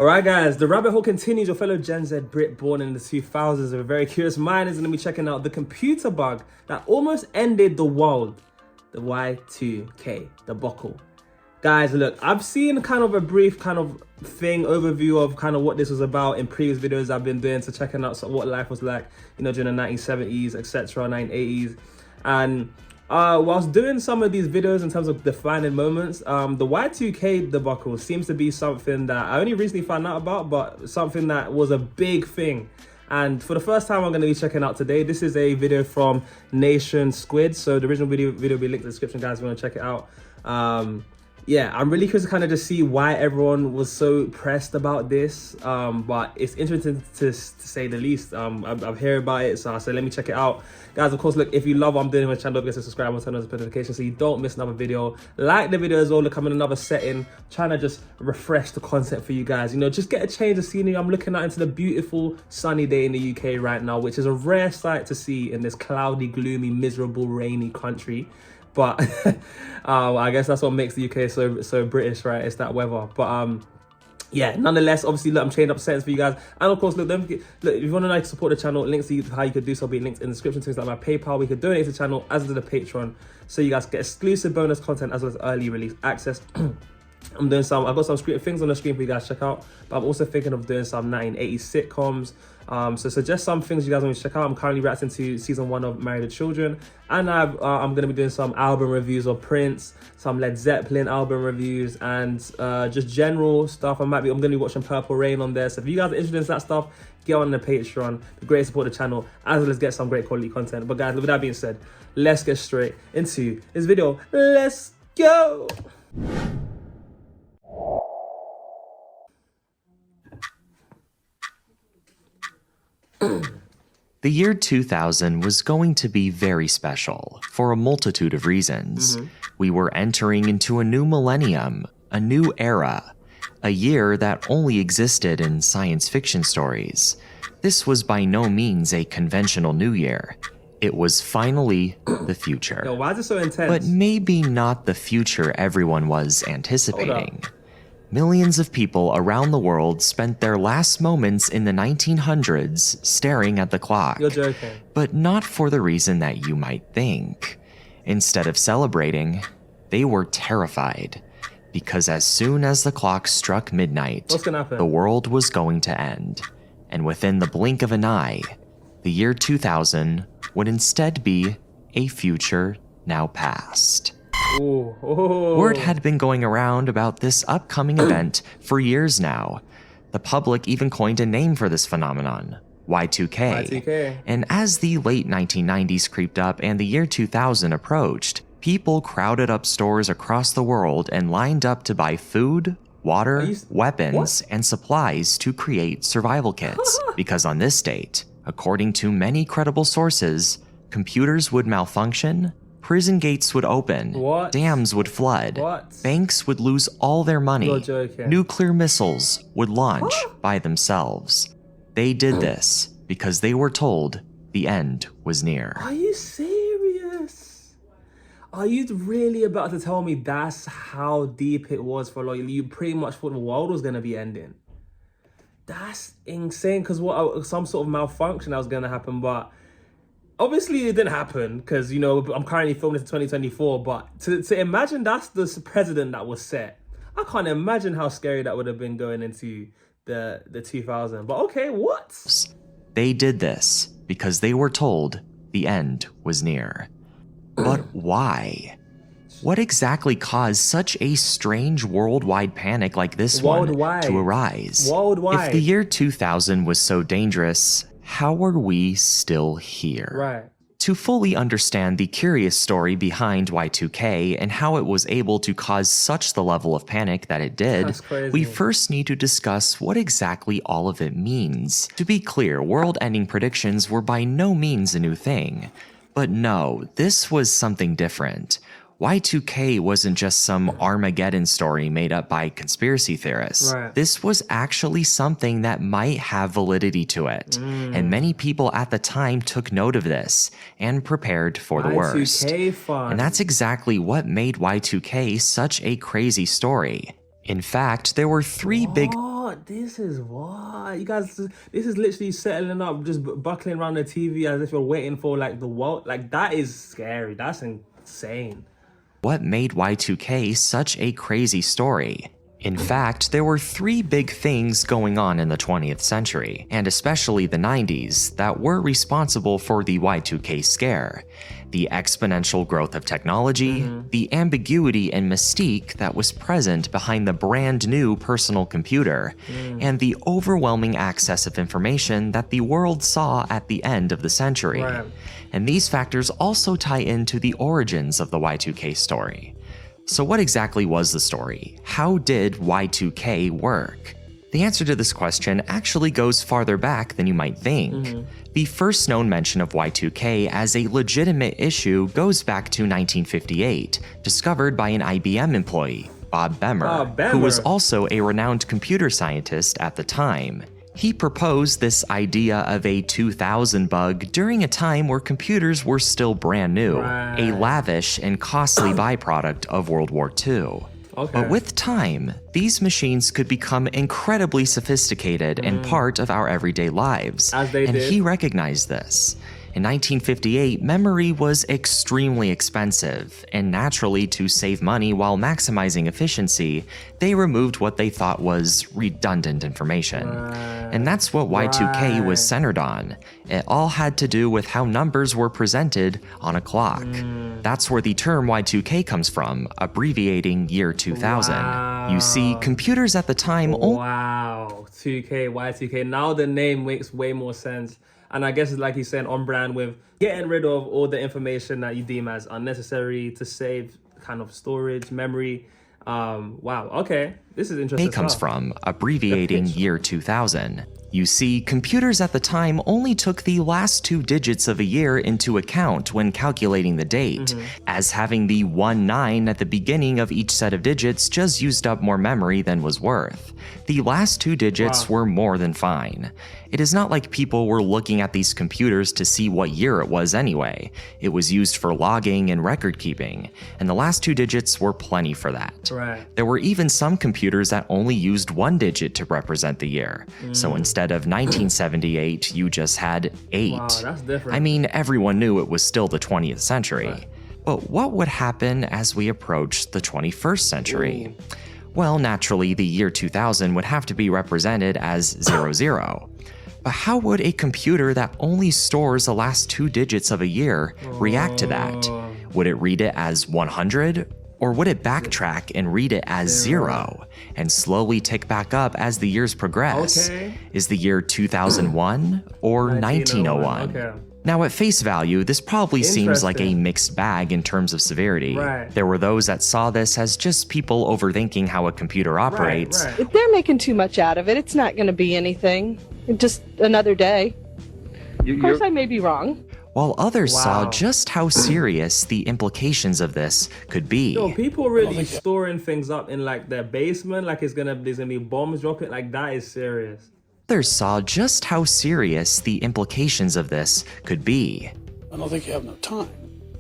Alright guys, the rabbit hole continues. Your fellow Gen Z Brit born in the 2000s with a very curious mind is going to be checking out the computer bug that almost ended the world. The Y2K debacle. Guys, look, I've seen kind of a brief kind of overview of kind of what this was about in previous videos I've been doing, so checking out what life was like, you know, during the 1970s, etc., 1980s. And whilst doing some of these videos in terms of defining moments, the Y2K debacle seems to be something that I only recently found out about, but something that was a big thing. And for the first time, I'm going to be checking out today. This is a video from Nation Squid. So the original video will be linked in the description, guys, if you want to check it out. Yeah, I'm really curious to kind of just see why everyone was so pressed about this. But it's interesting to say the least. I've heard about it, so I said, let me check it out. Guys, of course, look, if you love what I'm doing on my channel, don't forget to subscribe and turn on the notifications so you don't miss another video. Like the video as well, look, I'm in another setting, trying to just refresh the content for you guys. You know, just get a change of scenery. I'm looking out into the beautiful sunny day in the UK right now, which is a rare sight to see in this cloudy, gloomy, miserable, rainy country. But I guess that's what makes the UK so British, right? It's that weather. But yeah, nonetheless, obviously, look, I'm changing up settings for you guys. And of course, look, don't forget, look, if you want to like support the channel, links to how you could do so will be linked in the description. Things like my PayPal, we could donate to the channel as to the Patreon, so you guys get exclusive bonus content as well as early release access. I've got some things on the screen for you guys to check out, but I'm also thinking of doing some 1980s sitcoms. So suggest some things you guys want to check out. I'm currently reacting to season 1 of Married with Children, and I'm going to be doing some album reviews of Prince, some Led Zeppelin album reviews, and just general stuff. I'm going to be watching Purple Rain on there. So if you guys are interested in that stuff, get on the Patreon. Be great to support the channel as well as get some great quality content. But guys, with that being said, let's get straight into this video. Let's go. The year 2000 was going to be very special for a multitude of reasons. We were entering into a new millennium, a new era, a year that only existed in science fiction stories. This was by no means a conventional new year. It was finally the future. Yo, why is it so intense? But maybe not the future everyone was anticipating. Millions of people around the world spent their last moments in the 1900s staring at the clock. You're joking. But not for the reason that you might think. Instead of celebrating, they were terrified. Because as soon as the clock struck midnight, what's gonna happen? The world was going to end. And within the blink of an eye, the year 2000 would instead be a future now past. Ooh. Word had been going around about this upcoming event for years now. The public even coined a name for this phenomenon, Y2K. And as the late 1990s creeped up and the year 2000 approached, people crowded up stores across the world and lined up to buy food, water, weapons, and supplies to create survival kits. Because on this date, according to many credible sources, computers would malfunction, prison gates would open, dams would flood, banks would lose all their money, nuclear missiles would launch by themselves. They did this because they were told the end was near. Are you serious? Are you really about to tell me that's how deep it was for a lot? You pretty much thought the world was going to be ending. That's insane, because some sort of malfunction that was going to happen, but obviously it didn't happen because, you know, I'm currently filming this in 2024, but to imagine that's the precedent that was set, I can't imagine how scary that would have been going into the 2000. But okay, what? They did this because they were told the end was near. But why? What exactly caused such a strange worldwide panic like this one to arise? Worldwide. If the year 2000 was so dangerous, how are we still here? Right. To fully understand the curious story behind Y2K and how it was able to cause such the level of panic that it did, we first need to discuss what exactly all of it means. To be clear, world-ending predictions were by no means a new thing. But no, this was something different. Y2K wasn't just some Armageddon story made up by conspiracy theorists. This was actually something that might have validity to it, and many people at the time took note of this and prepared for the worst. And that's exactly what made Y2K such a crazy story. In fact, there were three big what? This is what? You guys, this is literally settling up, just buckling around the TV as if you're waiting for like the world. Like, that is scary. That's insane. What made Y2K such a crazy story? In fact, there were 3 big things going on in the 20th century, and especially the 90s, that were responsible for the Y2K scare. The exponential growth of technology, the ambiguity and mystique that was present behind the brand new personal computer, and the overwhelming access of information that the world saw at the end of the century. Right. And these factors also tie into the origins of the Y2K story. So what exactly was the story? How did Y2K work? The answer to this question actually goes farther back than you might think. The first known mention of Y2K as a legitimate issue goes back to 1958, discovered by an IBM employee, Bob Bemer, who was also a renowned computer scientist at the time. He proposed this idea of a 2000 bug during a time where computers were still brand new, a lavish and costly byproduct of World War II. But with time, these machines could become incredibly sophisticated and part of our everyday lives, and he recognized this. In 1958, memory was extremely expensive, and naturally, to save money while maximizing efficiency, they removed what they thought was redundant information. And that's what Y2K was centered on. It all had to do with how numbers were presented on a clock. That's where the term Y2K comes from, abbreviating year 2000. You see, computers at the time... Wow, 2K, Y2K. Now the name makes way more sense. And I guess it's like he's saying, on brand with getting rid of all the information that you deem as unnecessary to save kind of storage, memory. Wow, okay. This is interesting. It comes from abbreviating year 2000. You see, computers at the time only took the last 2 digits of a year into account when calculating the date, as having the 19 at the beginning of each set of digits just used up more memory than was worth. The last 2 digits were more than fine. It is not like people were looking at these computers to see what year it was anyway. It was used for logging and record keeping, and the last 2 digits were plenty for that. There were even some computers that only used 1 digit to represent the year. So instead of 1978, you just had 8. Wow, that's different. I mean, everyone knew it was still the 20th century. But what would happen as we approached the 21st century? Well, naturally, the year 2000 would have to be represented as 00. But how would a computer that only stores the last 2 digits of a year react to that? Would it read it as 100? Or would it backtrack and read it as 0 and slowly tick back up as the years progress? Is the year 2001 or 1901? Now, at face value, this probably seems like a mixed bag in terms of severity. There were those that saw this as just people overthinking how a computer operates. If they're making too much out of it, it's not going to be anything. Just another day. Of course, I may be wrong. While others saw just how serious the implications of this could be. Yo, people really storing things up in like their basement, like there's gonna be bombs dropping, like that is serious. Others saw just how serious the implications of this could be. I don't think you have enough time,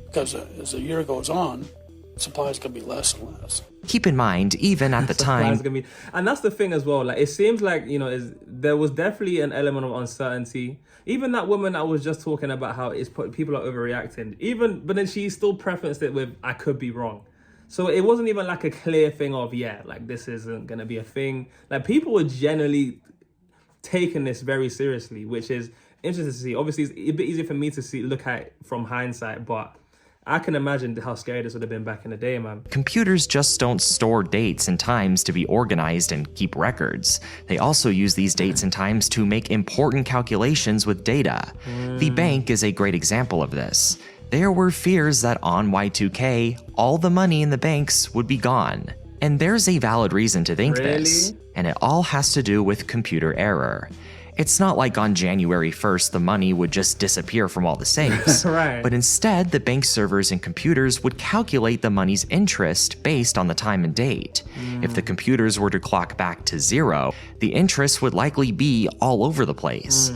because as the year goes on, supply is going to be less and less. Keep in mind, even at the time... And that's the thing as well, like it seems like, you know, there was definitely an element of uncertainty. Even that woman that was just talking about how people are overreacting, but then she still prefaced it with, I could be wrong. So it wasn't even like a clear thing of, like this isn't going to be a thing. Like people were generally taking this very seriously, which is interesting to see. Obviously, it's a bit easier for me to look at it from hindsight, but I can imagine how scary this would have been back in the day, man. Computers just don't store dates and times to be organized and keep records. They also use these dates and times to make important calculations with data. The bank is a great example of this. There were fears that on Y2K, all the money in the banks would be gone. And there's a valid reason to think this, and it all has to do with computer error. It's not like on January 1st the money would just disappear from all the safes, but instead the bank servers and computers would calculate the money's interest based on the time and date. If the computers were to clock back to 0, the interest would likely be all over the place.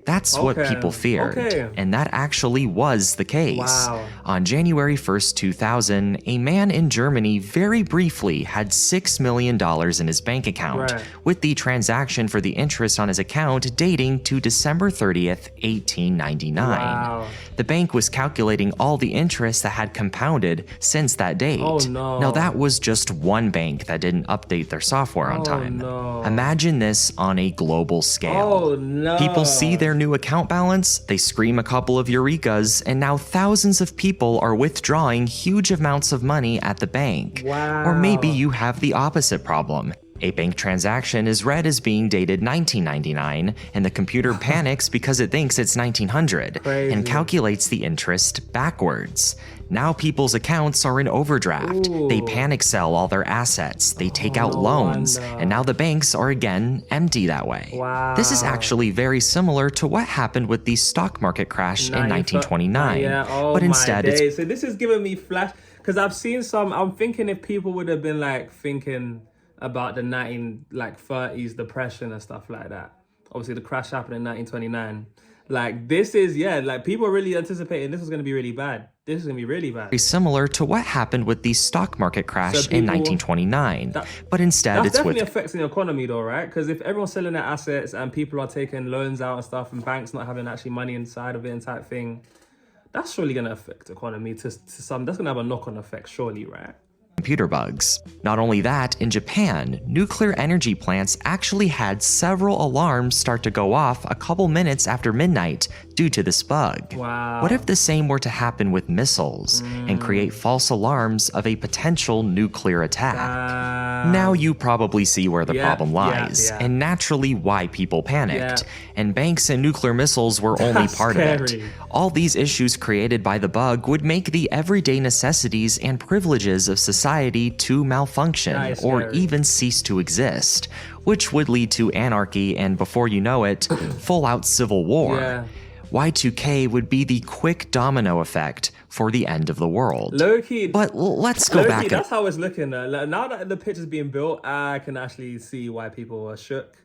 That's what people feared, and that actually was the case. Wow. On January 1st, 2000, a man in Germany very briefly had $6 million in his bank account, with the transaction for the interest on his account dating to December 30th, 1899. Wow. The bank was calculating all the interest that had compounded since that date. Oh, no. Now that was just one bank that didn't update their software on time. No. Imagine this on a global scale. Oh, no. People see their new account balance, they scream a couple of eurekas, and now thousands of people are withdrawing huge amounts of money at the bank. Wow. Or maybe you have the opposite problem. A bank transaction is read as being dated 1999, and the computer panics because it thinks it's 1900 and calculates the interest backwards. Now people's accounts are in overdraft. They panic sell all their assets, they take out loans, and now the banks are again empty that way. Wow. This is actually very similar to what happened with the stock market crash in 1929. But instead it's... So this is giving me flash, because I've seen some, I'm thinking if people would have been like thinking about the 1930s depression and stuff like that. Obviously the crash happened in 1929. Like this is, like people are really anticipating this is going to be really bad. This is going to be really bad. Very similar to what happened with the stock market crash in 1929. But instead it's definitely affecting the economy though, right? Because if everyone's selling their assets and people are taking loans out and stuff and banks not having actually money inside of it and type thing, that's surely going to affect the economy to some, that's going to have a knock-on effect surely, right? Computer bugs. Not only that, in Japan, nuclear energy plants actually had several alarms start to go off a couple minutes after midnight due to this bug. Wow. What if the same were to happen with missiles and create false alarms of a potential nuclear attack? Now you probably see where the problem lies, and naturally why people panicked. And banks and nuclear missiles were only part of it. All these issues created by the bug would make the everyday necessities and privileges of society to malfunction or even cease to exist, which would lead to anarchy and, before you know it, full-out civil war. Y2K would be the quick domino effect for the end of the world. Low-key, but let's go back. That's how it's looking. Now that the picture's being built, I can actually see why people are shook.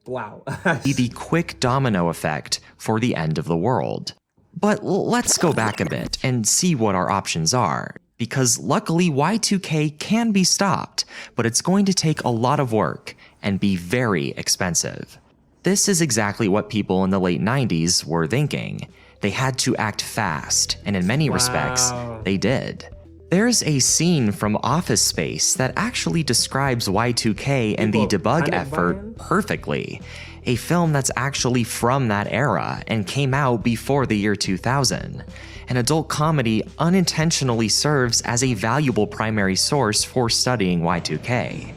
Wow. The quick domino effect for the end of the world. But let's go back a bit and see what our options are. Because luckily Y2K can be stopped, but it's going to take a lot of work and be very expensive. This is exactly what people in the late 90s were thinking. They had to act fast, and in many respects, they did. There's a scene from Office Space that actually describes Y2K and the Debug Effort perfectly. A film that's actually from that era and came out before the year 2000. An adult comedy unintentionally serves as a valuable primary source for studying Y2K.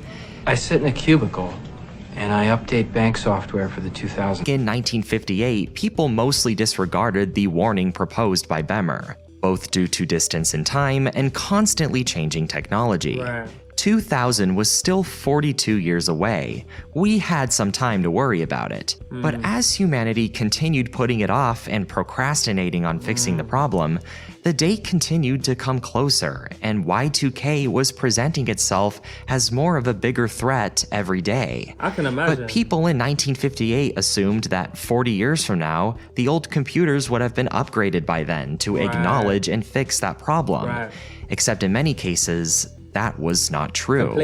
I sit in a cubicle and I update bank software for the 2000s. In 1958, people mostly disregarded the warning proposed by Bemer, both due to distance in time and constantly changing technology. 2000 was still 42 years away. We had some time to worry about it. But as humanity continued putting it off and procrastinating on fixing the problem, the date continued to come closer, and Y2K was presenting itself as more of a bigger threat every day. I can imagine. But people in 1958 assumed that 40 years from now, the old computers would have been upgraded by then to acknowledge and fix that problem. Except in many cases, that was not true.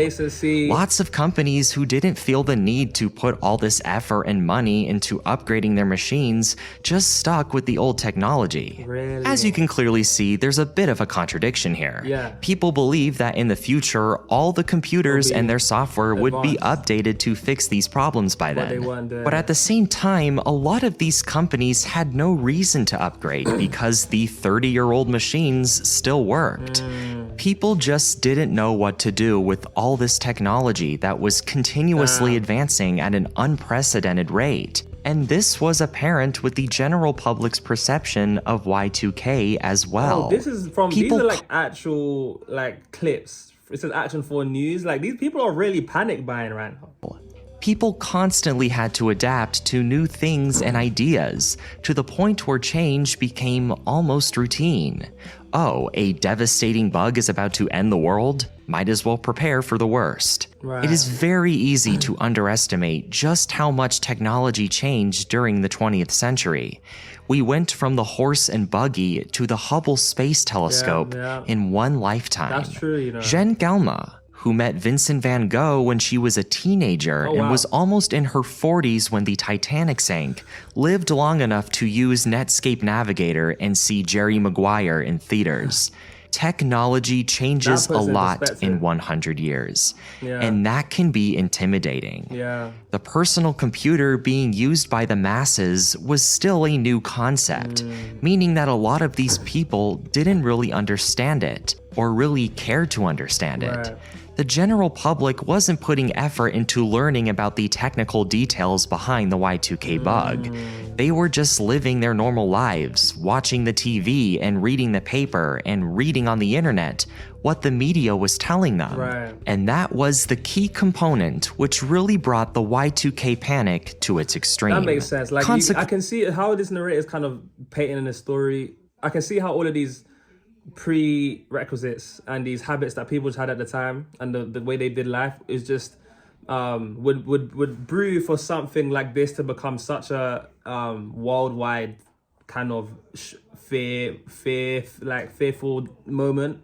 Lots of companies who didn't feel the need to put all this effort and money into upgrading their machines just stuck with the old technology. As you can clearly see, there's a bit of a contradiction here. People believe that in the future, all the computers and their software would be updated to fix these problems by then. But at the same time, a lot of these companies had no reason to upgrade because the 30-year-old machines still worked. People just didn't know what to do with all this technology that was continuously advancing at an unprecedented rate. And this was apparent with the general public's perception of Y2K as well. This is from, these are like actual like clips. It says Action 4 News. Like these people are really panic buying right now. People constantly had to adapt to new things and ideas, to the point where change became almost routine. Oh, a devastating bug is about to end the world? Might as well prepare for the worst. Right. It is very easy to underestimate just how much technology changed during the 20th century. We went from the horse and buggy to the Hubble Space Telescope in one lifetime. That's true, you know. Jeanne Gelma, who met Vincent van Gogh when she was a teenager and was almost in her 40s when the Titanic sank, lived long enough to use Netscape Navigator and see Jerry Maguire in theaters. Technology changes a lot in 100 years, and that can be intimidating. The personal computer being used by the masses was still a new concept, meaning that a lot of these people didn't really understand it, or really care to understand it. The general public wasn't putting effort into learning about the technical details behind the Y2K bug. They were just living their normal lives, watching the TV and reading the paper and reading on the internet what the media was telling them. And that was the key component which really brought the Y2K panic to its extreme. That makes sense. Like I can see how this narrator is kind of painting in a story. I can see how all of these prerequisites and these habits that people had at the time and the way they did life is just would brew for something like this to become such a worldwide kind of fearful moment.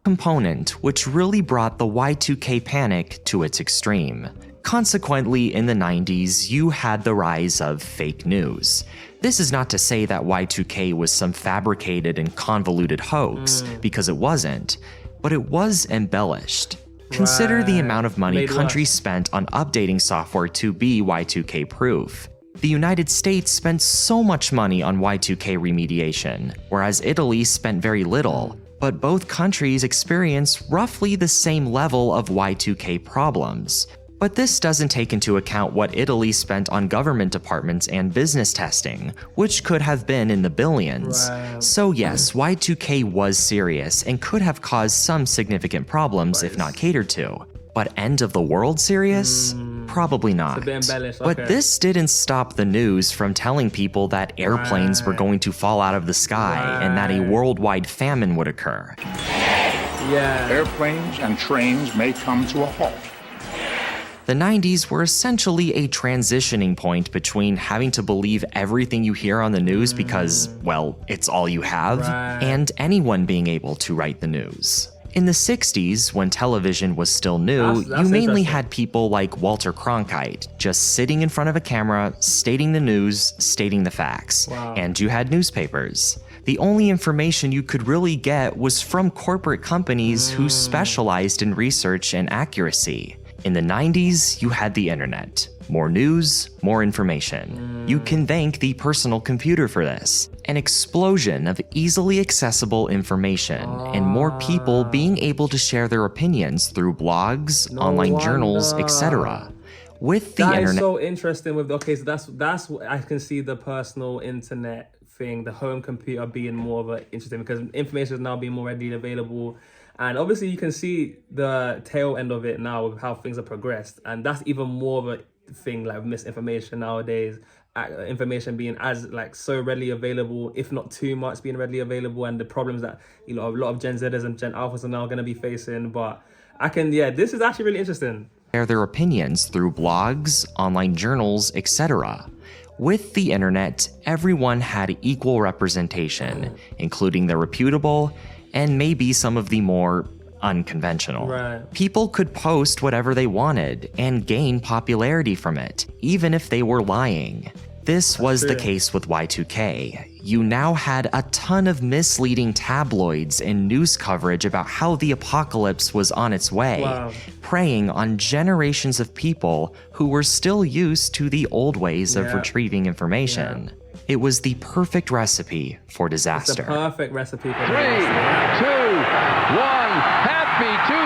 Component which really brought the Y2K panic to its extreme. Consequently, in the 90s, you had the rise of fake news. This is not to say that Y2K was some fabricated and convoluted hoax, because it wasn't, but it was embellished. Consider the amount of money countries spent on updating software to be Y2K proof. The United States spent so much money on Y2K remediation, whereas Italy spent very little, but both countries experience roughly the same level of Y2K problems. But this doesn't take into account what Italy spent on government departments and business testing, which could have been in the billions. So yes, Y2K was serious and could have caused some significant problems if not catered to. But end of the world serious? Probably not. It's a bit embellished, But this didn't stop the news from telling people that airplanes were going to fall out of the sky and that a worldwide famine would occur. Airplanes and trains may come to a halt. The 90s were essentially a transitioning point between having to believe everything you hear on the news because, well, it's all you have, and anyone being able to write the news. In the 60s, when television was still new, you mainly had people like Walter Cronkite, just sitting in front of a camera, stating the news, stating the facts. And you had newspapers. The only information you could really get was from corporate companies who specialized in research and accuracy. In the 90s, you had the internet. More news, more information. You can thank the personal computer for this. An explosion of easily accessible information, and more people being able to share their opinions through blogs, online journals, etc. With the internet. That is so interesting with, okay, so that's what I can see the personal internet thing, the home computer being more of a interesting because information is now being more readily available. And obviously you can see the tail end of it now with how things have progressed. And that's even more of a thing like misinformation nowadays. Information being as like so readily available, if not too much being readily available, and the problems that, you know, a lot of Gen Zers and Gen Alphas are now going to be facing. But this is actually really interesting. Share their opinions through blogs, online journals, etc. With the internet, everyone had equal representation, including the reputable and maybe some of the more unconventional. People could post whatever they wanted and gain popularity from it, even if they were lying. This was the case with Y2K. You now had a ton of misleading tabloids and news coverage about how the apocalypse was on its way, preying on generations of people who were still used to the old ways of retrieving information. It was the perfect recipe for disaster. It's the perfect recipe for 3, 2, 1, happy 2000!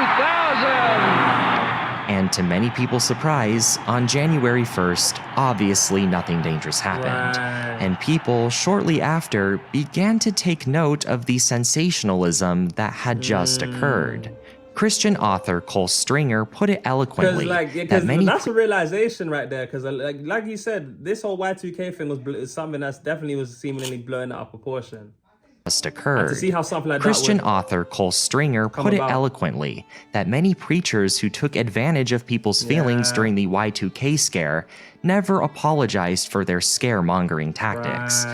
And to many people's surprise, on January 1st, obviously nothing dangerous happened. And people, shortly after, began to take note of the sensationalism that had just occurred. Christian author Cole Stringer put it eloquently that many... That's a realization right there, because like you said, this whole Y2K thing was something that's definitely was seemingly blowing out of proportion. Occurred. And to see how something like Christian author Cole Stringer put it eloquently that many preachers who took advantage of people's feelings during the Y2K scare never apologized for their scaremongering tactics.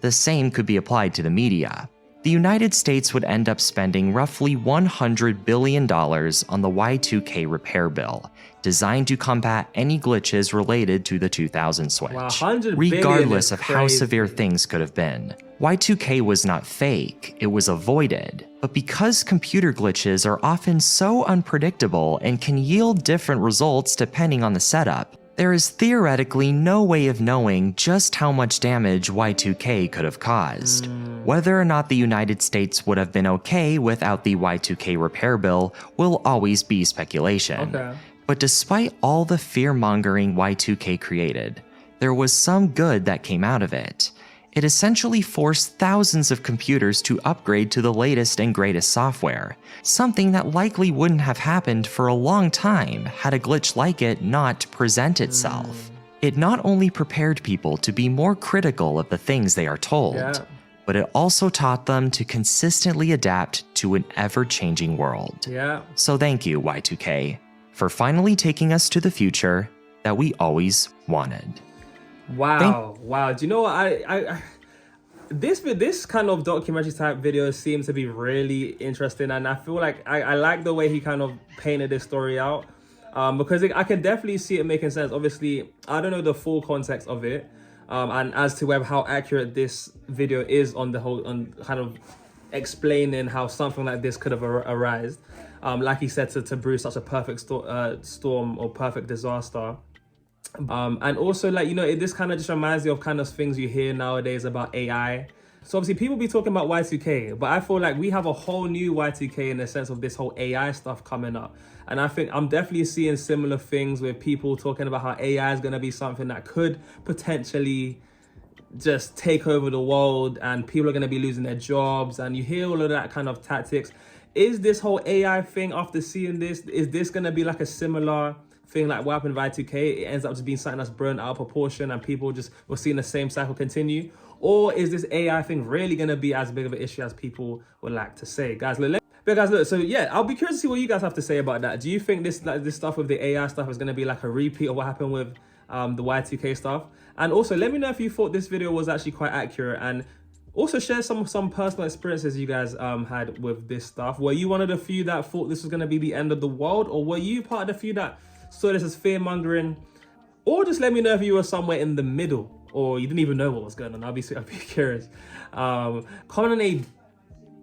The same could be applied to the media. The United States would end up spending roughly $100 billion on the Y2K repair bill, designed to combat any glitches related to the 2000 switch, regardless of how severe things could have been. Y2K was not fake, it was avoided. But because computer glitches are often so unpredictable and can yield different results depending on the setup, there is theoretically no way of knowing just how much damage Y2K could have caused. Whether or not the United States would have been okay without the Y2K repair bill will always be speculation. But despite all the fear-mongering Y2K created, there was some good that came out of it. It essentially forced thousands of computers to upgrade to the latest and greatest software, something that likely wouldn't have happened for a long time had a glitch like it not present itself. It not only prepared people to be more critical of the things they are told, but it also taught them to consistently adapt to an ever-changing world. So thank you, Y2K, for finally taking us to the future that we always wanted. Wow. Do you know what? This kind of documentary type video seems to be really interesting, and I feel like I like the way he kind of painted this story out, because I can definitely see it making sense. Obviously, I don't know the full context of it, and as to how accurate this video is on the whole, on kind of explaining how something like this could have arisen. Like he said, to brew such a perfect storm or perfect disaster. And also, like, you know, this kind of just reminds me of kind of things you hear nowadays about AI. So obviously people be talking about Y2K, but I feel like we have a whole new Y2K in the sense of this whole AI stuff coming up. And I think I'm definitely seeing similar things with people talking about how AI is going to be something that could potentially just take over the world, and people are going to be losing their jobs, and you hear all of that kind of tactics. Is this whole AI thing, after seeing this, is this going to be like a similar thing like what happened with Y2K? It ends up just being something that's blown out of proportion and people just were seeing the same cycle continue? Or is this AI thing really going to be as big of an issue as people would like to say? Guys, look, so yeah, I'll be curious to see what you guys have to say about that. Do you think this stuff with the AI stuff is going to be like a repeat of what happened with the Y2K stuff? And also, let me know if you thought this video was actually quite accurate, and also share some personal experiences you guys had with this stuff. Were you one of the few that thought this was going to be the end of the world, or were you part of the few that saw this as fear-mongering? Or just let me know if you were somewhere in the middle, or you didn't even know what was going on. I'll be curious. Comment on a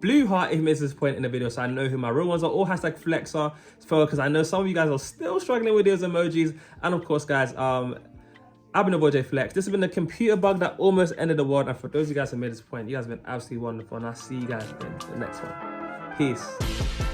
blue heart if you missed this point in the video, so I know who my real ones are, or hashtag flexer, because I know some of you guys are still struggling with those emojis. And of course, guys, I've been your boy JayFlex. This has been the computer bug that almost ended the world. And for those of you guys who made this point, you guys have been absolutely wonderful, and I'll see you guys in the next one. Peace.